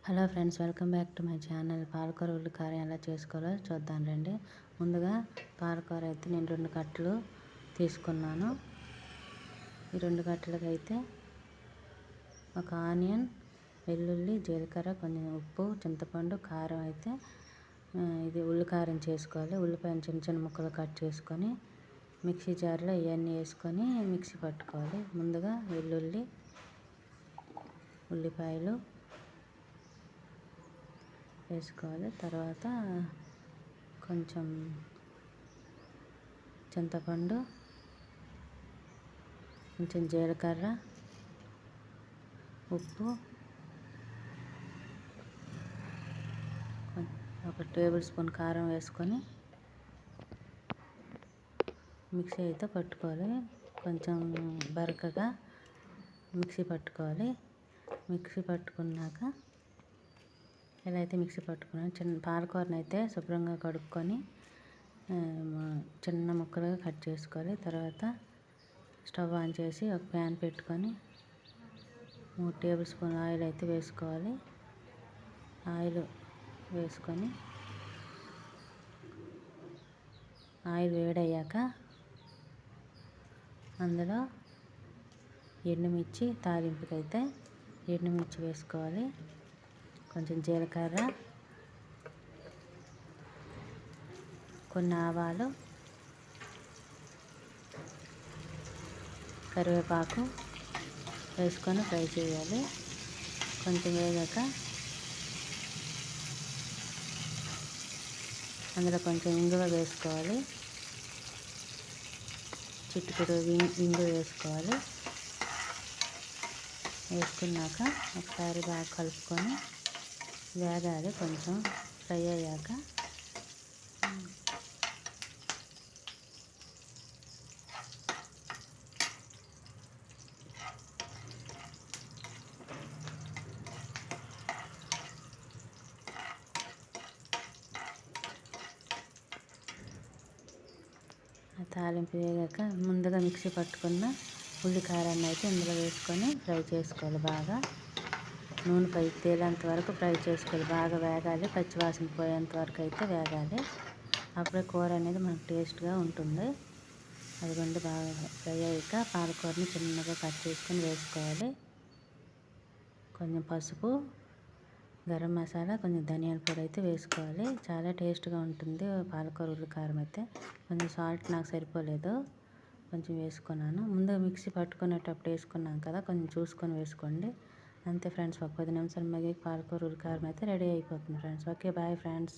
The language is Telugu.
Hello friends, welcome back to my channel. పాలకూర ఉల్లికారం ఎలా చేసుకోవాలో చూద్దాం రండి. ముందుగా పాలకూర అయితే నేను 2 కట్టలు తీసుకున్నాను. ఈ 2 కట్టలకి అయితే ఒక ఆనియన్, వెల్లుల్లి, జీలకర్ర, కొంచెం ఉప్పు, చింతపండు, కారం అయితే ఇది ఉల్లికారం చేసుకోవాలి. ఉల్లిపాయను చిన్న చిన్న ముక్కలు కట్ చేసుకొని మిక్సీ జార్లో ఇవన్నీ వేసుకొని మిక్సీ పట్టుకోవాలి. ముందుగా వెల్లుల్లి, ఉల్లిపాయలు వేసుకోవాలి. తర్వాత కొంచెం చింతపండు, కొంచెం జీలకర్ర, ఉప్పు, ఒక టేబుల్ స్పూన్ కారం వేసుకొని మిక్సీ అయితే పట్టుకోవాలి. కొంచెం బరకగా మిక్సీ పట్టుకోవాలి. మిక్సీ పట్టుకున్నాక ఇలా అయితే మిక్సీ పట్టుకున్నాను. చిన్న పాలకూరని అయితే శుభ్రంగా కడుక్కొని చిన్న ముక్కలుగా కట్ చేసుకోవాలి. తర్వాత స్టవ్ ఆన్ చేసి ఒక ప్యాన్ పెట్టుకొని 3 టేబుల్ స్పూన్ ఆయిల్ అయితే వేసుకోవాలి. ఆయిల్ వేసుకొని ఆయిల్ వేడయ్యాక అందులో ఎండుమిర్చి, తాలింపుకైతే ఎండుమిర్చి వేసుకోవాలి. కొంచెం జీలకర్ర, కొన్ని ఆవాలు, కరివేపాకు వేసుకొని ఫ్రై చేయాలి. కొంచెం వేగాక అందులో కొంచెం ఇంగువ వేసుకోవాలి. చిటికెడు ఇంగువ వేసుకోవాలి. వేసుకున్నాక ఒకసారి బాగా కలుపుకొని వేగాలి. కొంచెం ఫ్రై అయ్యాక తాలింపు వేగాక ముందుగా మిక్సీ పట్టుకున్న ఉల్లికారాన్ని అయితే ఇందులో వేసుకొని ఫ్రై చేసుకోవాలి. బాగా నూనె పైకి తేలేంత వరకు ఫ్రై చేసుకోవాలి. బాగా వేగాలి, పచ్చివాసన పోయేంత వరకు అయితే వేగాలి. అప్పుడే కూర అనేది మనకు టేస్ట్గా ఉంటుంది. అదిగోండి, బాగా ఫ్రై అయ్యాక పాలకూరని చిన్నగా కట్ చేసుకొని వేసుకోవాలి. కొంచెం పసుపు, గరం మసాలా, కొంచెం ధనియాల పొడి అయితే వేసుకోవాలి. చాలా టేస్ట్గా ఉంటుంది పాలకూర ఉల్లికారం అయితే. కొంచెం సాల్ట్ నాకు సరిపోలేదు, కొంచెం వేసుకున్నాను. ముందుగా మిక్సీ పట్టుకునేటప్పుడు వేసుకున్నాం కదా, కొంచెం చూసుకొని వేసుకోండి. అంతే ఫ్రెండ్స్, ఒక 10 నిమిషాలు మగ్గి పాలకూర ఉల్లికారం అయితే రెడీ అయిపోతుంది ఫ్రెండ్స్. Okay, bye friends.